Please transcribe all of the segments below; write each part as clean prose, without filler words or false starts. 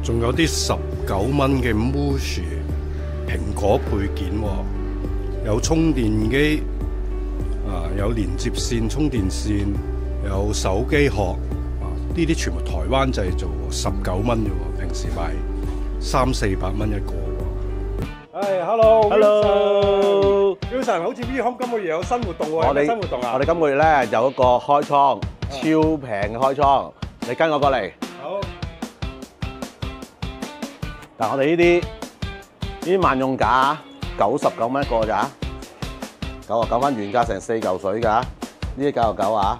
仲有啲19蚊嘅 Muji 蘋果配件喎，有充電機，有連接線充電線，有手機殼，呢啲全部台灣製造，19蚊啫喎，平時賣300-400蚊一個喎。Hello，Wilson，好似 WeHome 今個月有新活動喎，有咩新活動啊？我哋今個月咧有一個開倉，超平嘅開倉，你跟我過嚟。好。嗱，我哋呢啲萬用架99蚊一個咋，99蚊原價成4嚿水㗎，呢啲99啊，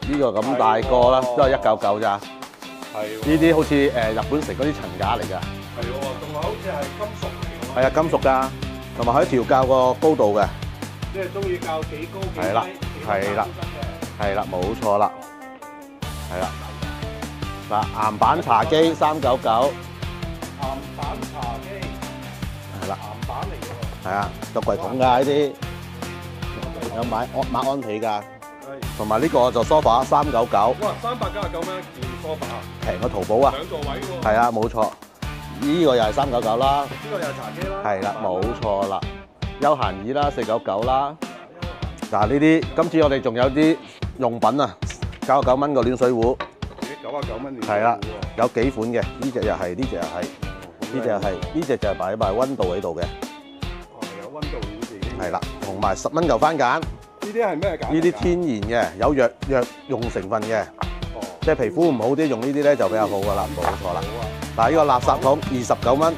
呢個咁大個啦，都係199咋。係。呢啲好似日本城嗰啲層架嚟㗎。係喎，仲有好似係金屬嚟㗎。係啊，金屬㗎，同埋可以調校個高度嘅。即係中意校幾高幾低。係啦，係啦，係啦，冇錯啦，係啦。嗱，岩板茶機399。岩板茶機。係啦。岩板嚟㗎喎。係啊，有櫃桶㗎呢啲，有買馬鞍被㗎，同埋呢個就 sofa 399。哇，399蚊一件 sofa。平過淘寶啊。2座位喎。係啊，冇錯。呢個又係399啦。呢個又係茶几啦。係啦，冇錯啦。休閒椅啦，499啦。嗱，呢啲今次我哋仲有啲用品啊，99蚊個暖水壺。99蚊。係啦，有幾款嘅，呢隻又係，呢隻又係，呢隻又係，呢隻就係擺溫度喺度嘅。哦，有溫度顯示。係啦，同埋10蚊嚿番梘。呢啲係咩梘？呢啲天然嘅，有藥用成分嘅。哦。即係皮膚唔好啲，用呢啲咧就比較好噶啦，冇錯啦。嗱，呢個垃圾桶29蚊。29蚊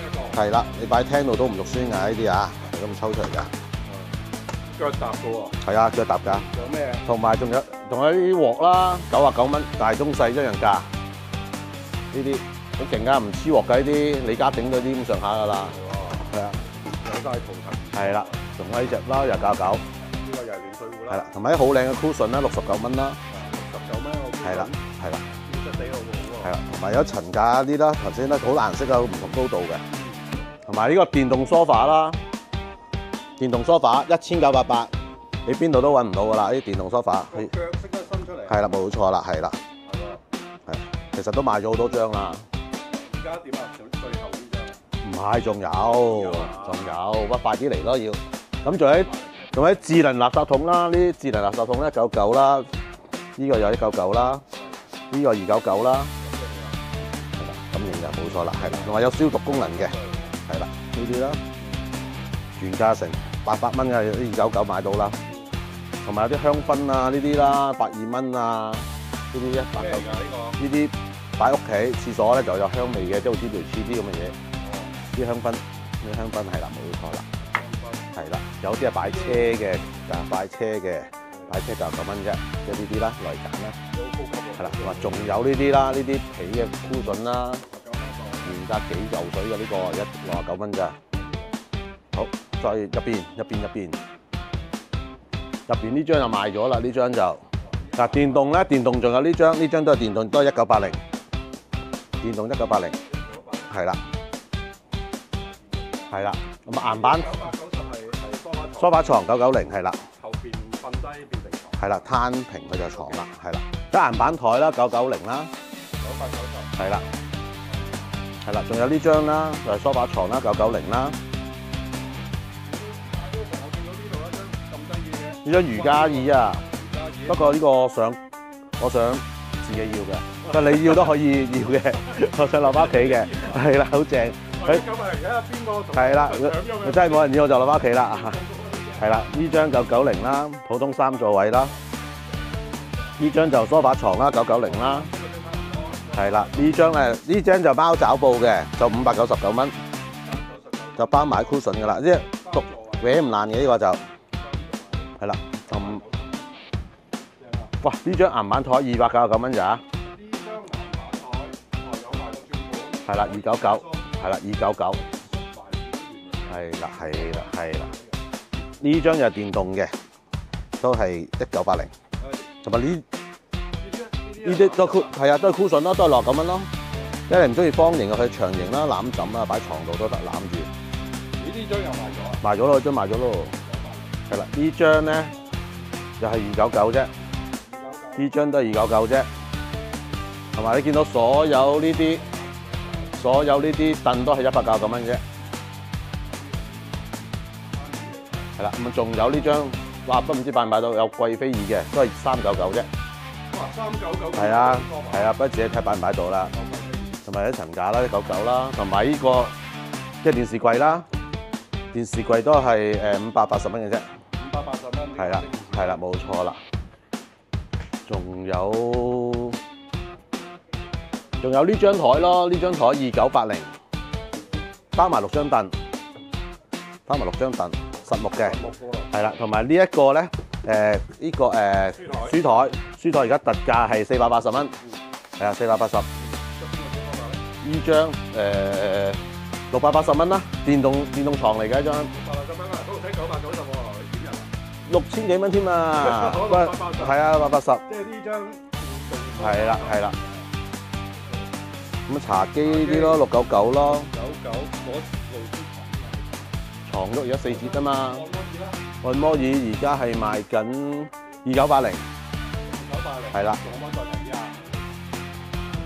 一個。係啦，你擺廳度都唔肉酸㗎呢啲啊，係咁抽出嚟㗎。腳踏嘅喎。係啊，腳踏㗎。仲有咩？同埋仲有啲鑊啦，99蚊，大中細一樣價。呢啲好勁㗎，唔黐鑊㗎呢啲，李家鼎嗰啲咁上下㗎啦。係啊。有晒圖騰。係啦，仲有呢隻啦，又99。呢個又係暖水壺啦。係啦，同埋啲好靚嘅 cushion 啦，69蚊啦。19蚊一個。係啦，係啦。質地好好喎。係啦，同埋有層架啲啦，頭先咧好顏色啊，唔同高度嘅。同埋呢個電動 sofa 啦，電動 sofa 1988，你邊度都揾唔到㗎啦，呢啲電動 sofa。個腳識得伸出嚟。係啦，冇錯啦，係啦。係喎。係，其實都賣咗好多張啦。而家點啊？最後呢張。唔係，仲有，快啲嚟咯要。咁仲有啲智能垃圾桶啦，呢啲智能垃圾桶199啦，呢個又199啦，呢個299啦。係啦，咁型嘅冇錯啦，係啦，同埋有消毒功能嘅，係啦，呢啲啦，原價成800蚊嘅，299買到啦。同埋有啲香薰啊，呢啲啦，82蚊啊，呢啲199。呢啲擺屋企廁所咧就有香味嘅，即係好似類似啲咁嘅嘢。啲香薰，啲香薰係啦，冇錯啦。係啦，有啲係擺車嘅，擺車99蚊啫，即係呢啲啦，內揀啦。係啦，同埋仲有呢啲啦，呢啲皮嘅箍筍啦，原價幾嚿水嘅呢個169蚊咋。好，再入邊呢張就賣咗啦，呢張就嗱電動咧，電動仲有呢張都係電動，都係1980，電動1980，係啦，係啦，咁啊岩板梳化床990係啦，後邊瞓低變成床。係啦，攤平佢就床啦，係啦，得岩板台啦990啦990。係啦，係啦，仲有呢張啦，就係梳化床啦990啦。呢張瑜伽椅啊，不過呢個我想自己要嘅，但你要都可以要嘅，我想留翻屋企嘅，係啦，好正。咁啊，而家邊個同係啦，真係冇人要我就留翻屋企啦。係啦，呢張990啦，普通3座位啦。呢張就梳化床啦990啦。係啦，呢張就貓爪布嘅，就599蚊，就包埋 cushion 㗎啦，即係搲唔爛嘅呢個就。係啦，哇！呢張岩板台299蚊咋？係啦，299，係啦，299，係啦。呢張就係電動嘅，都係1980，同埋呢啲都係啊，都係 cushion 咯，都係69蚊咯。因為你唔中意方形嘅，去長形啦，攬枕啊，擺床度都得，攬住。呢張又賣咗？賣咗咯，張賣咗咯。係啦，呢張咧又係299啫，呢張都係299啫。同埋你見到所有呢啲凳都係199蚊啫。係啦，咁仲有呢張，哇！都唔知買唔買到有貴妃椅嘅，都係399啫。哇！399係啊，係啊，不過自己睇買唔買到啦。同埋啲層架啦，199啦，同埋呢個即係電視櫃啦，電視櫃都係580蚊嘅啫。580蚊。係啦，係啦，冇錯啦。仲有呢張台咯，呢張台2980，包埋6張凳，實木嘅。係啦，同埋呢一個咧，書台而家特價係480蚊，係啊，480。呢張680蚊啦，電動床嚟嘅一張。680蚊啊，嗰度睇990喎， 6000幾蚊添啊！係啊，880。即係呢張。係啦，係啦。咁茶几呢啲咯，699咯。99嗰路邊床褥而家4折啊嘛。按摩椅而家係賣緊2980。係啦。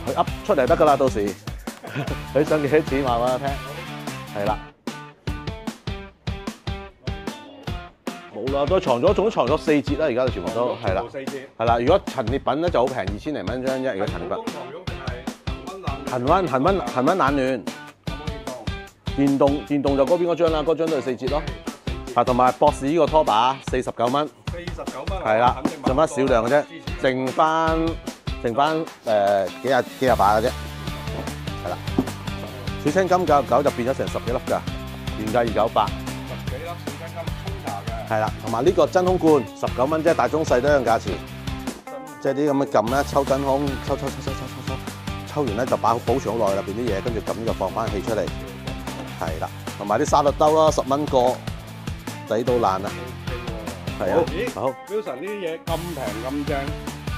佢噏出嚟得㗎啦，到時佢想幾多錢話俾我聽。係啦。冇啦，都床咗4折啦，而家全部都係啦。係啦，如果陳列品咧就好平，2000零蚊張啫。如果陳列品。恒溫冷暖。電動就嗰邊嗰張啦，嗰張都係4折咯。啊，同埋博士呢個拖把49蚊。49蚊。係啦，剩翻少量嘅啫，剩翻幾廿把嘅啫。係啦。小青金99就變咗成10幾粒㗎，原價298。10幾粒小青金沖茶嘅。係啦，同埋呢個真空罐19蚊啫，大中細都一樣價錢。即係啲咁嘅撳咧，抽真空，抽完咧就保存好耐入邊啲嘢，跟住咁就放翻氣出嚟。係啦，同埋啲沙律兜啦，10蚊個，抵到爛啊！係啊，好。Wilson 呢啲嘢咁平咁正，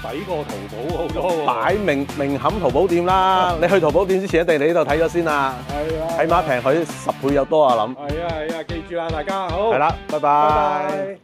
抵過淘寶好多喎。擺明冚淘寶店啦！你去淘寶店之前一定嚟呢度睇咗先啦。係啊。起碼平佢10倍有多啊諗。係啊，記住啦，大家好。係啦，拜拜。